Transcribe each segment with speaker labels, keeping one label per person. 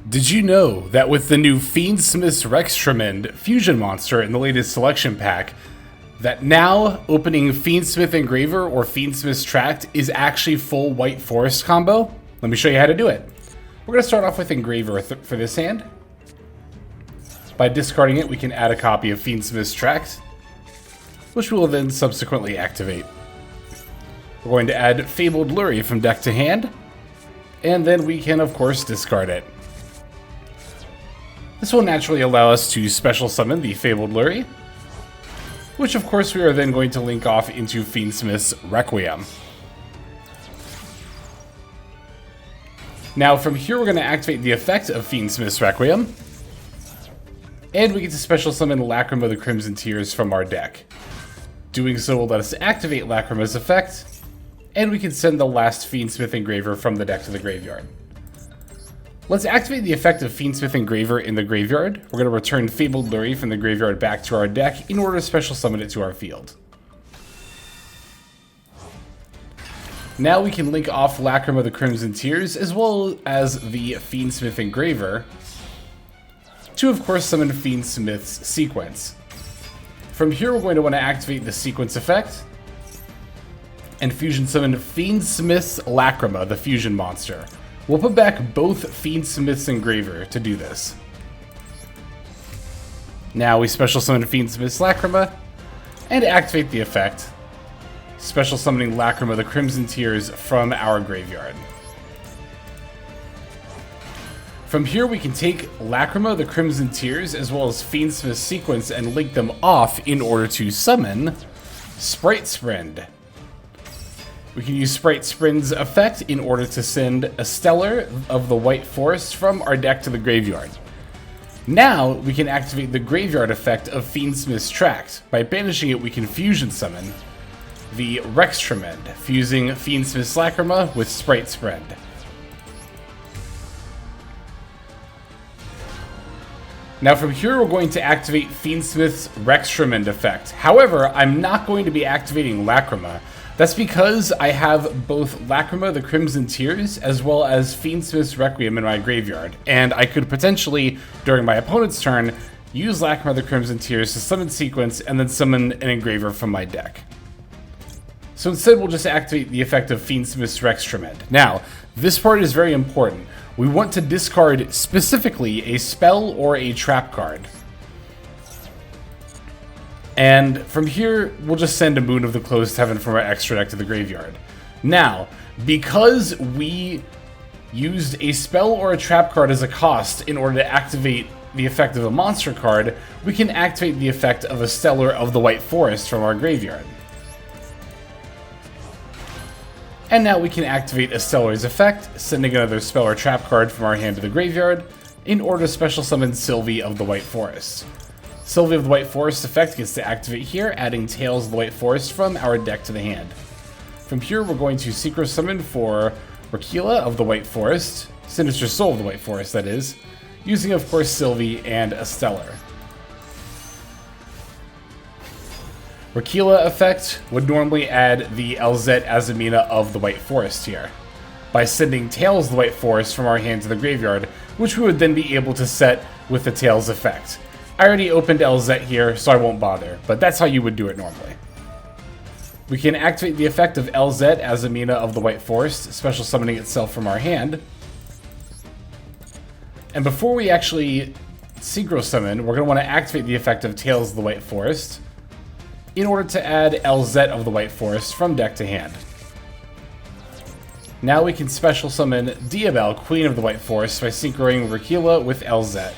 Speaker 1: Did you know that with the new Fiendsmith's Rextremend fusion monster in the latest selection pack, that now opening Fiendsmith Engraver or Fiendsmith's Tract is actually full White Forest combo? Let me show you how to do it. We're going to start off with Engraver for this hand. By discarding it, we can add a copy of Fiendsmith's Tract, which we will then subsequently activate. We're going to add Fabled Lurie from deck to hand, and then we can of course discard it. This will naturally allow us to special summon the Fabled Lurie, which of course we are then going to link off into Fiendsmith's Requiem. Now from here we're going to activate the effect of Fiendsmith's Requiem, and we get to special summon Lacrima the Crimson Tears from our deck. Doing so will let us activate Lacrima's effect, and we can send the last Fiendsmith Engraver from the deck to the graveyard. Let's activate the effect of Fiendsmith Engraver in the graveyard. We're going to return Fabled Lurie from the graveyard back to our deck in order to special summon it to our field. Now we can link off Lacrima the Crimson Tears as well as the Fiendsmith Engraver to of course summon Fiendsmith's Sequence. From here we're going to want to activate the Sequence effect and fusion summon Fiendsmith's Lacrima, the fusion monster. We'll put back both Fiendsmith's Engraver to do this. Now we special summon Fiendsmith's Lacrima and activate the effect, special summoning Lacrima the Crimson Tears from our graveyard. From here we can take Lacrima the Crimson Tears as well as Fiendsmith's Sequence and link them off in order to summon Sprite Sprend. We can use Sprite Sprend's effect in order to send a Stellar of the White Forest from our deck to the graveyard. Now we can activate the graveyard effect of Fiendsmith's Tract. By banishing it we can fusion summon the Rextremend, fusing Fiendsmith's Lacrima with Sprite Sprend. Now from here we're going to activate Fiendsmith's Rextremend effect. However, I'm not going to be activating Lacrima. That's because I have both Lacrima the Crimson Tears as well as Fiendsmith's Requiem in my graveyard, and I could potentially, during my opponent's turn, use Lacrima the Crimson Tears to summon Sequence and then summon an Engraver from my deck. So instead we'll just activate the effect of Fiendsmith's Rextremend. Now, this part is very important. We want to discard specifically a spell or a trap card. And from here, we'll just send a Moon of the Closed Heaven from our extra deck to the graveyard. Now, because we used a spell or a trap card as a cost in order to activate the effect of a monster card, we can activate the effect of a Stellar of the White Forest from our graveyard. And now we can activate a Stellar's effect, sending another spell or trap card from our hand to the graveyard in order to special summon Sylvie of the White Forest. Sylvie of the White Forest effect gets to activate here, adding Tales of the White Forest from our deck to the hand. From here, we're going to Synchro Summon for Rakila of the White Forest, Sinister Soul of the White Forest, that is, using, of course, Sylvie and a Stellar. Rakila effect would normally add the Elzet Azamina of the White Forest here, by sending Tales of the White Forest from our hand to the graveyard, which we would then be able to set with the Tales effect. I already opened Elzet here, so I won't bother, but that's how you would do it normally. We can activate the effect of Elzet Azamina of the White Forest, special summoning itself from our hand. And before we actually Synchro Summon, we're going to want to activate the effect of Tales of the White Forest in order to add Elzet of the White Forest from deck to hand. Now we can special summon Diabel, Queen of the White Forest, by synchroing Rakila with Elzet.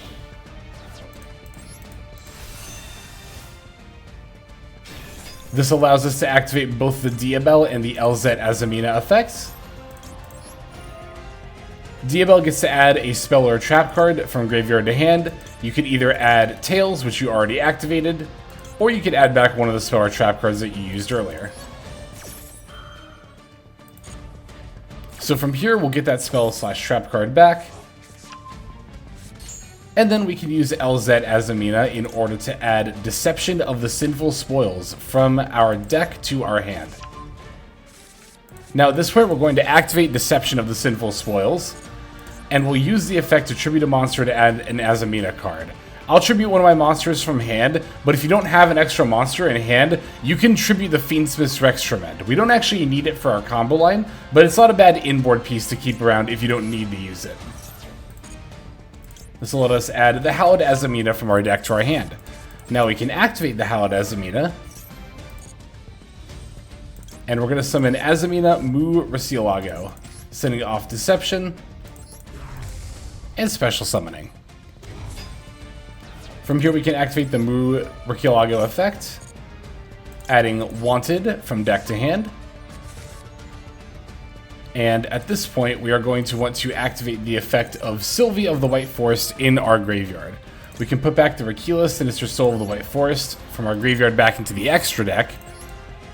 Speaker 1: This allows us to activate both the Diabel and the Elzet Azamina effects. Diabel gets to add a spell or a trap card from graveyard to hand. You could either add Tails, which you already activated, or you could add back one of the spell or trap cards that you used earlier. So from here, we'll get that spell / trap card back. And then we can use Elzet Azamina in order to add Deception of the Sinful Spoils from our deck to our hand. Now at this point we're going to activate Deception of the Sinful Spoils. and we'll use the effect to tribute a monster to add an Azamina card. I'll tribute one of my monsters from hand, but if you don't have an extra monster in hand, you can tribute the Fiendsmith's Rex Tremend. We don't actually need it for our combo line, but it's not a bad inboard piece to keep around if you don't need to use it. This will let us add the Hallowed Azamina from our deck to our hand. Now we can activate the Hallowed Azamina, and we're going to summon Azamina Mu Recielago, sending off Deception and Special Summoning. From here we can activate the Mu Recielago effect, adding Wanted from deck to hand. And at this point we are going to want to activate the effect of Sylvia of the White Forest in our graveyard. We can put back the Rakila, Sinister Soul of the White Forest, from our graveyard back into the extra deck,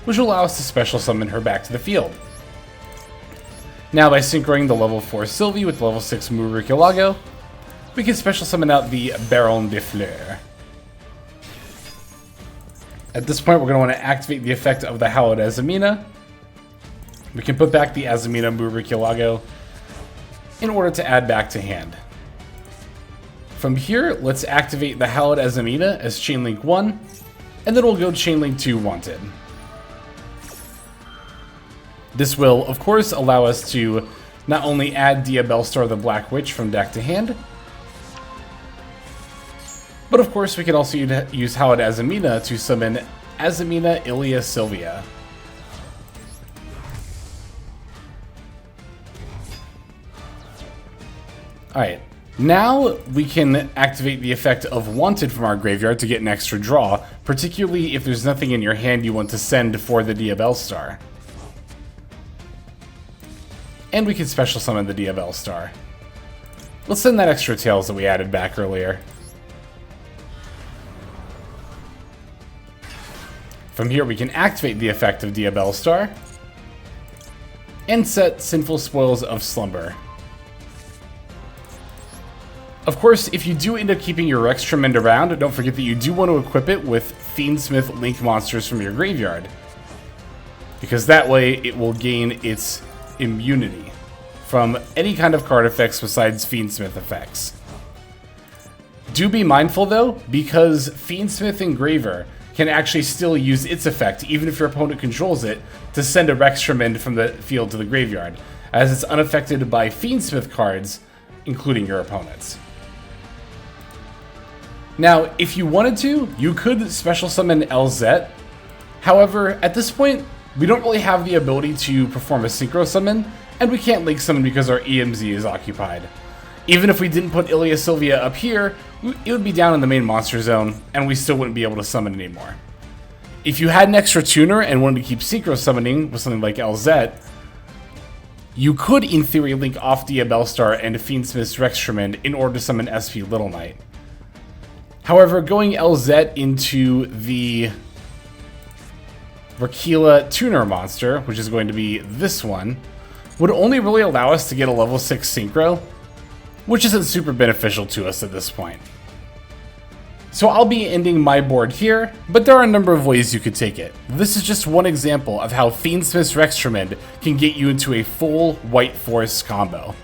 Speaker 1: which will allow us to special summon her back to the field. Now by synchroning the level 4 Sylvie with level 6 Mu Recielago, we can special summon out the Baron de Fleur. At this point, we're going to want to activate the effect of the Hallowed Azamina. We can put back the Azamina Mu Recielago in order to add back to hand. From here, let's activate the Hallowed Azamina as Chainlink 1, and then we'll go Chainlink 2 Wanted. This will, of course, allow us to not only add Diabellstar the Black Witch from deck to hand, but of course we can also use Hallowed Azamina to summon Azamina Ilia Sylvia. Alright, now we can activate the effect of Wanted from our graveyard to get an extra draw, particularly if there's nothing in your hand you want to send for the Diabellstar. And we can special summon the Diabellstar. Let's send that extra Tails that we added back earlier. From here we can activate the effect of Diabellstar and set Sinful Spoils of Slumber. Of course, if you do end up keeping your Rex Tremend around, don't forget that you do want to equip it with Fiendsmith Link monsters from your graveyard, because that way it will gain its immunity from any kind of card effects besides Fiendsmith effects. Do be mindful though, because Fiendsmith Engraver can actually still use its effect, even if your opponent controls it, to send a Rex Tremend from the field to the graveyard, as it's unaffected by Fiendsmith cards, including your opponent's. Now, if you wanted to, you could special summon LZ. However, at this point, we don't really have the ability to perform a synchro summon, and we can't link summon because our EMZ is occupied. Even if we didn't put Ilia Sylvia up here, it would be down in the main monster zone, and we still wouldn't be able to summon anymore. If you had an extra tuner and wanted to keep synchro summoning with something like LZ, you could, in theory, link off Diabellstar and Fiendsmith's Rex Tremend in order to summon SP Little Knight. However, going LZ into the Rakila tuner monster, which is going to be this one, would only really allow us to get a level 6 synchro, which isn't super beneficial to us at this point. So I'll be ending my board here, but there are a number of ways you could take it. This is just one example of how Fiendsmith's Rex Tremend can get you into a full White Forest combo.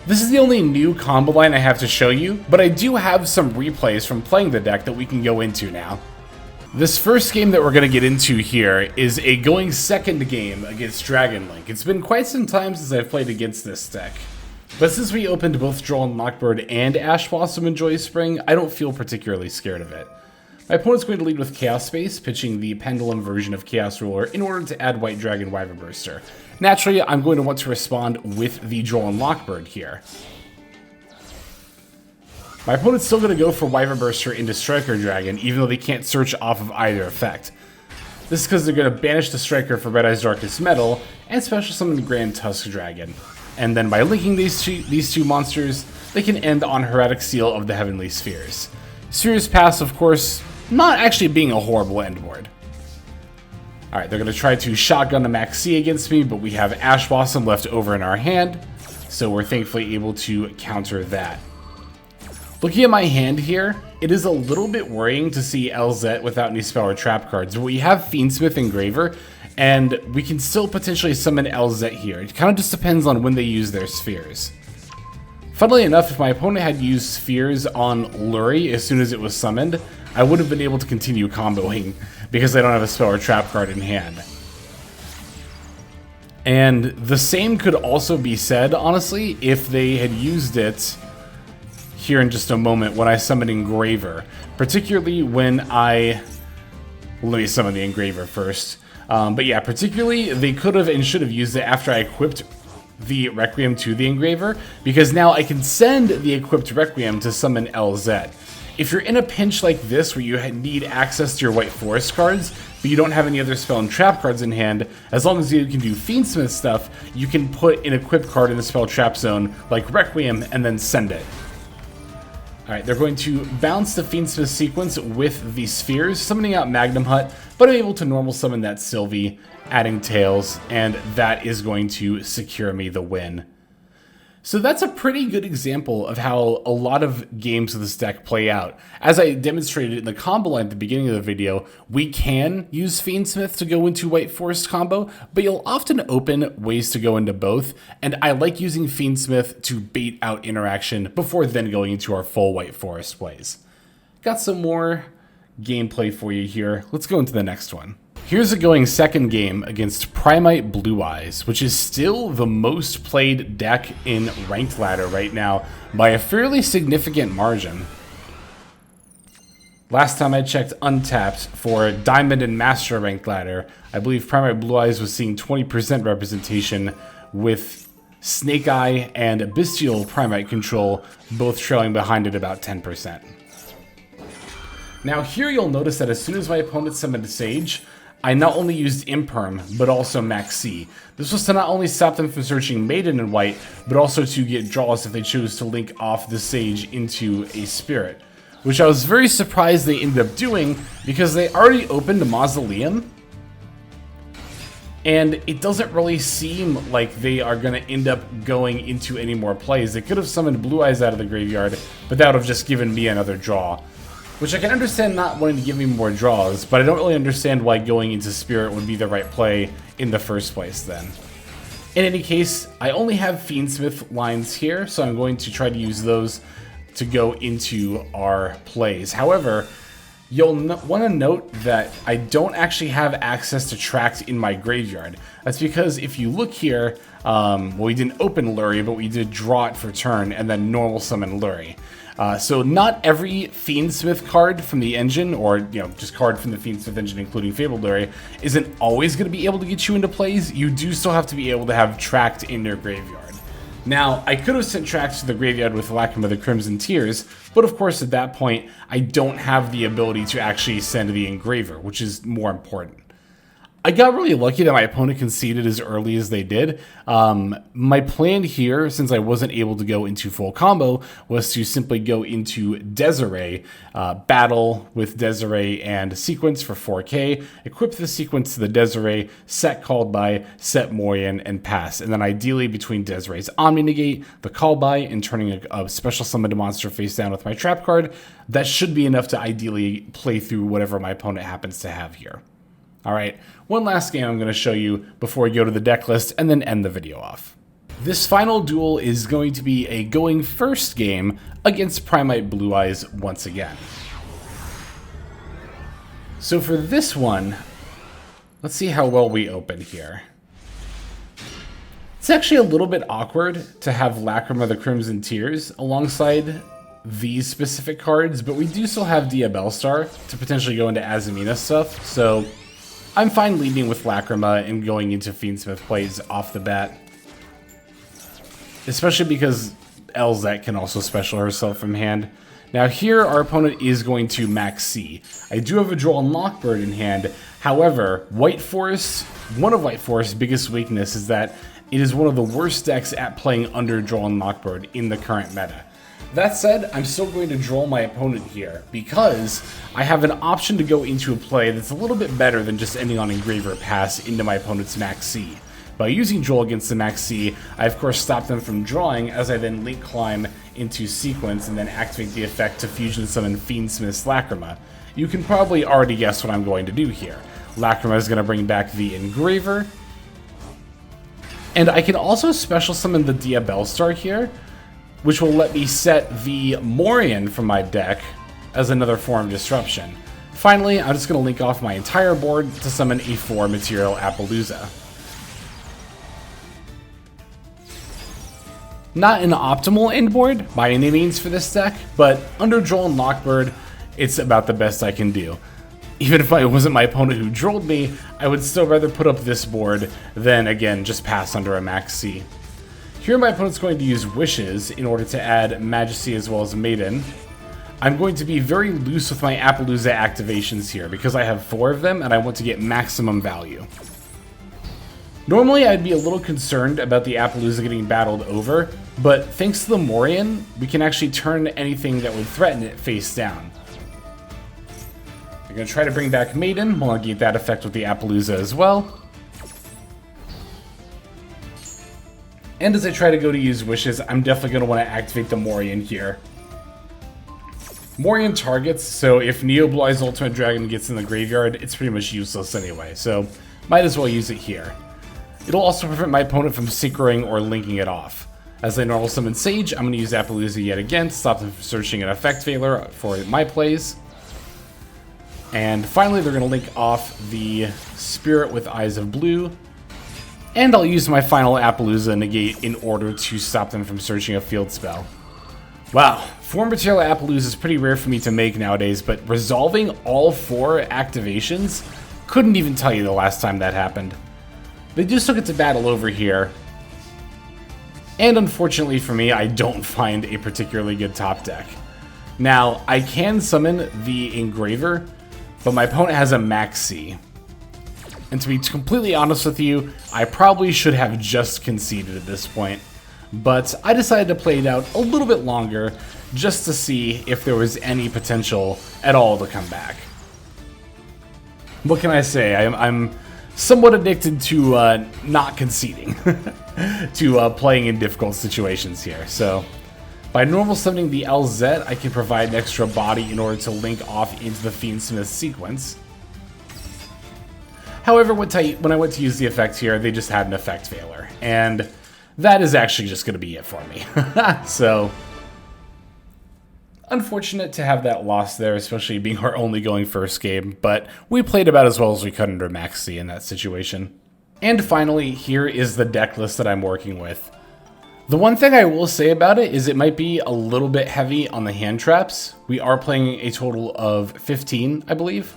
Speaker 1: This is the only new combo line I have to show you, but I do have some replays from playing the deck that we can go into now. This first game that we're going to get into here is a going second game against Dragon Link. It's been quite some time since I've played against this deck, but since we opened both Droll and Lockbird and Ash Blossom and Joy Spring, I don't feel particularly scared of it. My opponent's going to lead with Chaos Space, pitching the Pendulum version of Chaos Ruler in order to add White Dragon Wyvern Burster. Naturally, I'm going to want to respond with the Droll and Lockbird here. My opponent's still going to go for Wyvern Burster into Striker Dragon, even though they can't search off of either effect. This is because they're going to banish the Striker for Red Eye's Darkest Metal and special summon Grand Tusk Dragon. And then by linking these two monsters, they can end on Heretic Seal of the Heavenly Spheres. Spheres Pass, of course, not actually being a horrible end board. Alright, they're going to try to shotgun a Max C against me, but we have Ash Blossom left over in our hand, so we're thankfully able to counter that. Looking at my hand here, it is a little bit worrying to see LZ without any spell or trap cards, but we have Fiendsmith Engraver, and we can still potentially summon LZ here. It kind of just depends on when they use their spheres. Funnily enough, if my opponent had used spheres on Lurie as soon as it was summoned, I would have been able to continue comboing because I don't have a spell or trap card in hand. And the same could also be said, honestly, if they had used it here in just a moment when I summon Engraver. Particularly when I... Let me summon the Engraver first. But yeah, particularly they could have and should have used it after I equipped the Requiem to the Engraver, because now I can send the equipped Requiem to summon LZ. If you're in a pinch like this where you need access to your White Forest cards, but you don't have any other spell and trap cards in hand, as long as you can do Fiendsmith stuff, you can put an equipped card in the spell trap zone, like Requiem, and then send it. Alright, they're going to bounce the Fiendsmith sequence with the spheres, summoning out Magnum Hut, but I'm able to normal summon that Sylvie, adding Tails, and that is going to secure me the win. So that's a pretty good example of how a lot of games with this deck play out. As I demonstrated in the combo line at the beginning of the video, we can use Fiendsmith to go into White Forest combo, but you'll often open ways to go into both, and I like using Fiendsmith to bait out interaction before then going into our full White Forest plays. Got some more gameplay for you here. Let's go into the next one. Here's a going second game against Primite Blue Eyes, which is still the most played deck in Ranked Ladder right now by a fairly significant margin. Last time I checked Untapped for Diamond and Master Ranked Ladder, I believe Primite Blue Eyes was seeing 20% representation, with Snake Eye and Bestial Primite Control both trailing behind at about 10%. Now here you'll notice that as soon as my opponent summoned Sage, I not only used Imperm, but also Maxi. This was to not only stop them from searching Maiden in white, but also to get draws if they chose to link off the Sage into a Spirit. Which I was very surprised they ended up doing, because they already opened a Mausoleum. And it doesn't really seem like they are going to end up going into any more plays. They could have summoned Blue Eyes out of the graveyard, but that would have just given me another draw. Which I can understand not wanting to give me more draws, but I don't really understand why going into Spirit would be the right play in the first place then. In any case, I only have Fiendsmith lines here, so I'm going to try to use those to go into our plays. However, you'll want to note that I don't actually have access to Tract in my graveyard. That's because if you look here, well, we didn't open Lurie, but we did draw it for turn and then normal summon Lurie. So not every Fiendsmith card from the engine, or just card from the Fiendsmith engine including Fabled Lurie, isn't always going to be able to get you into plays. You do still have to be able to have Tract in your graveyard. Now, I could have sent Tract to the graveyard with Lacrima the Crimson Tears, but of course at that point, I don't have the ability to actually send the Engraver, which is more important. I got really lucky that my opponent conceded as early as they did. My plan here, since I wasn't able to go into full combo, was to simply go into Desiree, battle with Desiree and sequence for 4k, equip the sequence to the Desiree, set called by, set Moyen, and pass. And then ideally between Desiree's Omni Negate, the call by, and turning a special summoned monster face down with my trap card, that should be enough to ideally play through whatever my opponent happens to have here. Alright, one last game I'm going to show you before we go to the deck list and then end the video off. This final duel is going to be a going first game against Primite Blue Eyes once again. So for this one, let's see how well we open here. It's actually a little bit awkward to have Lacrima the Crimson Tears alongside these specific cards, but we do still have Diabellstar to potentially go into Azamina stuff, so I'm fine leading with Lacrima and going into Fiendsmith plays off the bat. Especially because Elzet can also special herself from hand. Now here, our opponent is going to Max C. I do have a Droll and Lockbird in hand. However, White Forest, one of White Forest's biggest weakness is that it is one of the worst decks at playing under Droll and Lockbird in the current meta. That said, I'm still going to draw my opponent here, because I have an option to go into a play that's a little bit better than just ending on Engraver Pass into my opponent's Max C. By using Droll against the Max C, I of course stop them from drawing as I then Link Climb into sequence and then activate the effect to fusion summon Fiendsmith's Lacrima. You can probably already guess what I'm going to do here. Lacrima is going to bring back the Engraver, and I can also special summon the Diabellstar here. which will let me set the Morion from my deck as another form of disruption. Finally, I'm just going to link off my entire board to summon a 4-material Appaloosa. Not an optimal end board by any means for this deck, but under Droll and Lockbird, it's about the best I can do. Even if it wasn't my opponent who drolled me, I would still rather put up this board than, again, just pass under a Max C. Here my opponent's going to use Wishes in order to add Majesty as well as Maiden. I'm going to be very loose with my Appaloosa activations here because I have 4 of them and I want to get maximum value. Normally I'd be a little concerned about the Appaloosa getting battled over, but thanks to the Morion, we can actually turn anything that would threaten it face down. I'm going to try to bring back Maiden, we'll negate that effect with the Appaloosa as well. And as I try to go to use Wishes, I'm definitely going to want to activate the Morion here. Morion targets, so if Neobli's Ultimate Dragon gets in the graveyard, it's pretty much useless anyway, so might as well use it here. It'll also prevent my opponent from synchroing or linking it off. As I normal summon Sage, I'm going to use Appaloosa yet again to stop them from searching an effect failure for my plays. And finally, they're going to link off the Spirit with Eyes of Blue. And I'll use my final Appaloosa negate in order to stop them from searching a field spell. Wow, 4-material Appaloosa is pretty rare for me to make nowadays, but resolving all 4 activations, couldn't even tell you the last time that happened. They do still get to battle over here. And unfortunately for me, I don't find a particularly good top deck. Now, I can summon the Engraver, but my opponent has a Max C. And to be completely honest with you, I probably should have just conceded at this point. But I decided to play it out a little bit longer just to see if there was any potential at all to come back. What can I say? I'm somewhat addicted to not conceding, to playing in difficult situations here. So by normal summoning the LZ, I can provide an extra body in order to link off into the Fiendsmith sequence. However, when I went to use the effect here, they just had an effect failure, and that is actually just going to be it for me. So, unfortunate to have that loss there, especially being our only going first game, but we played about as well as we could under Max C in that situation. And finally, here is the deck list that I'm working with. The one thing I will say about it is it might be a little bit heavy on the hand traps. We are playing a total of 15, I believe.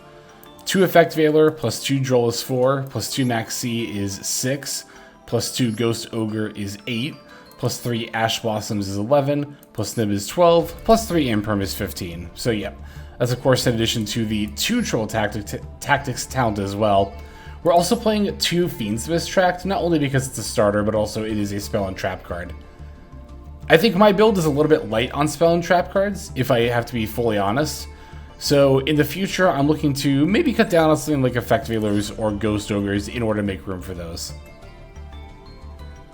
Speaker 1: 2 Effect Veiler plus 2 Droll is 4, plus 2 Max C is 6, plus 2 Ghost Ogre is 8, plus 3 Ash Blossoms is 11, plus Nib is 12, plus 3 Imperm is 15. So yeah, that's of course in addition to the 2 Troll Tactics talent as well. We're also playing 2 Fiendsmith tracked, not only because it's a starter, but also it is a spell and trap card. I think my build is a little bit light on spell and trap cards, if I have to be fully honest. So in the future, I'm looking to maybe cut down on something like Effect Veilers or Ghost Ogres in order to make room for those.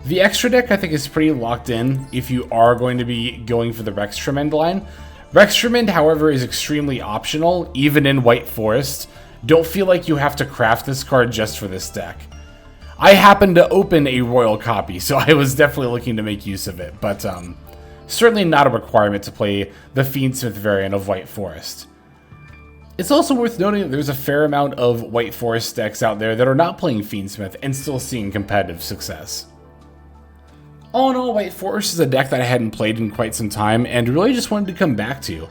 Speaker 1: The extra deck I think is pretty locked in if you are going to be going for the Rextremend line. Rextremend, however, is extremely optional, even in White Forest. Don't feel like you have to craft this card just for this deck. I happened to open a Royal copy, so I was definitely looking to make use of it, but certainly not a requirement to play the Fiendsmith variant of White Forest. It's also worth noting that there's a fair amount of White Forest decks out there that are not playing Fiendsmith and still seeing competitive success. All in all, White Forest is a deck that I hadn't played in quite some time and really just wanted to come back to.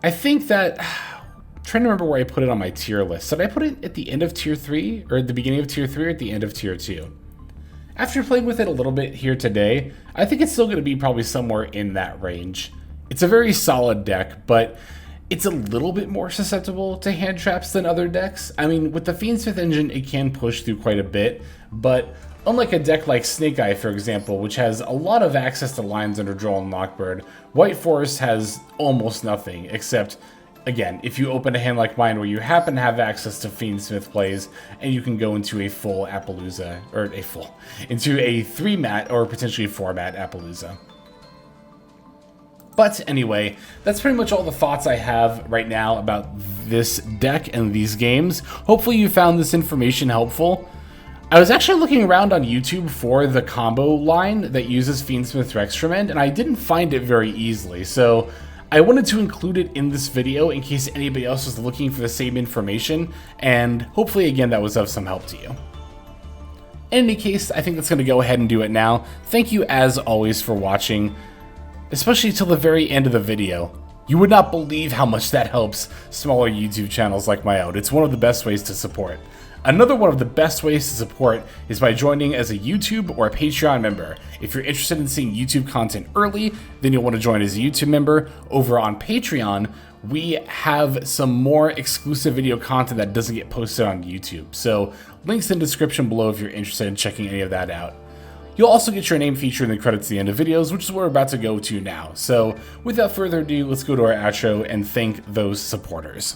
Speaker 1: I think that... I'm trying to remember where I put it on my tier list. Did I put it at the end of tier 3, or at the beginning of tier 3, or at the end of tier 2? After playing with it a little bit here today, I think it's still going to be probably somewhere in that range. It's a very solid deck, but it's a little bit more susceptible to hand traps than other decks. I mean, with the Fiendsmith engine, it can push through quite a bit, but unlike a deck like Snake Eye, for example, which has a lot of access to lines under Droll and Lockbird, White Forest has almost nothing, except, again, if you open a hand like mine where you happen to have access to Fiendsmith plays, and you can go into a full Appaloosa, or into a 3-mat or potentially 4-mat Appaloosa. But anyway, that's pretty much all the thoughts I have right now about this deck and these games. Hopefully you found this information helpful. I was actually looking around on YouTube for the combo line that uses Fiendsmith Rextrament, and I didn't find it very easily, so I wanted to include it in this video in case anybody else was looking for the same information, and hopefully again that was of some help to you. In any case, I think that's going to go ahead and do it now. Thank you as always for watching, especially till the very end of the video. You would not believe how much that helps smaller YouTube channels like my own. It's one of the best ways to support. Another one of the best ways to support is by joining as a YouTube or a Patreon member. If you're interested in seeing YouTube content early, then you'll want to join as a YouTube member. Over on Patreon, we have some more exclusive video content that doesn't get posted on YouTube. So links in the description below if you're interested in checking any of that out. You'll also get your name featured in the credits at the end of videos, which is what we're about to go to now. So without further ado, let's go to our outro and thank those supporters.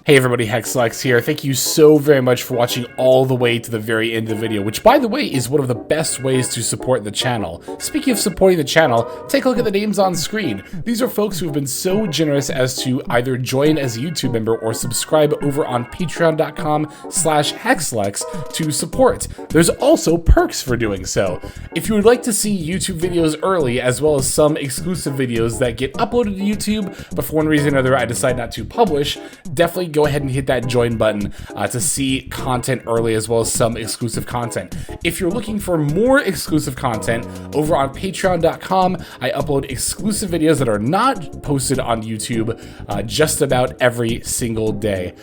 Speaker 1: Hey everybody, Hexlex here. Thank you so very much for watching all the way to the very end of the video, which by the way is one of the best ways to support the channel. Speaking of supporting the channel, take a look at the names on screen. These are folks who have been so generous as to either join as a YouTube member or subscribe over on patreon.com/Hexlex to support. There's also perks for doing so. If you would like to see YouTube videos early, as well as some exclusive videos that get uploaded to YouTube, but for one reason or another I decide not to publish, definitely go ahead and hit that join button to see content early, as well as some exclusive content. If you're looking for more exclusive content, over on patreon.com, I upload exclusive videos that are not posted on YouTube just about every single day.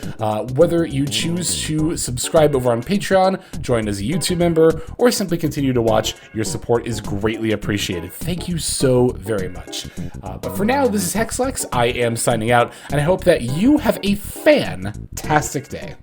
Speaker 1: Whether you choose to subscribe over on Patreon, join as a YouTube member, or simply continue to watch, your support is greatly appreciated. Thank you so very much. But for now, this is Hexlex. I am signing out, and I hope that you have a fantastic day.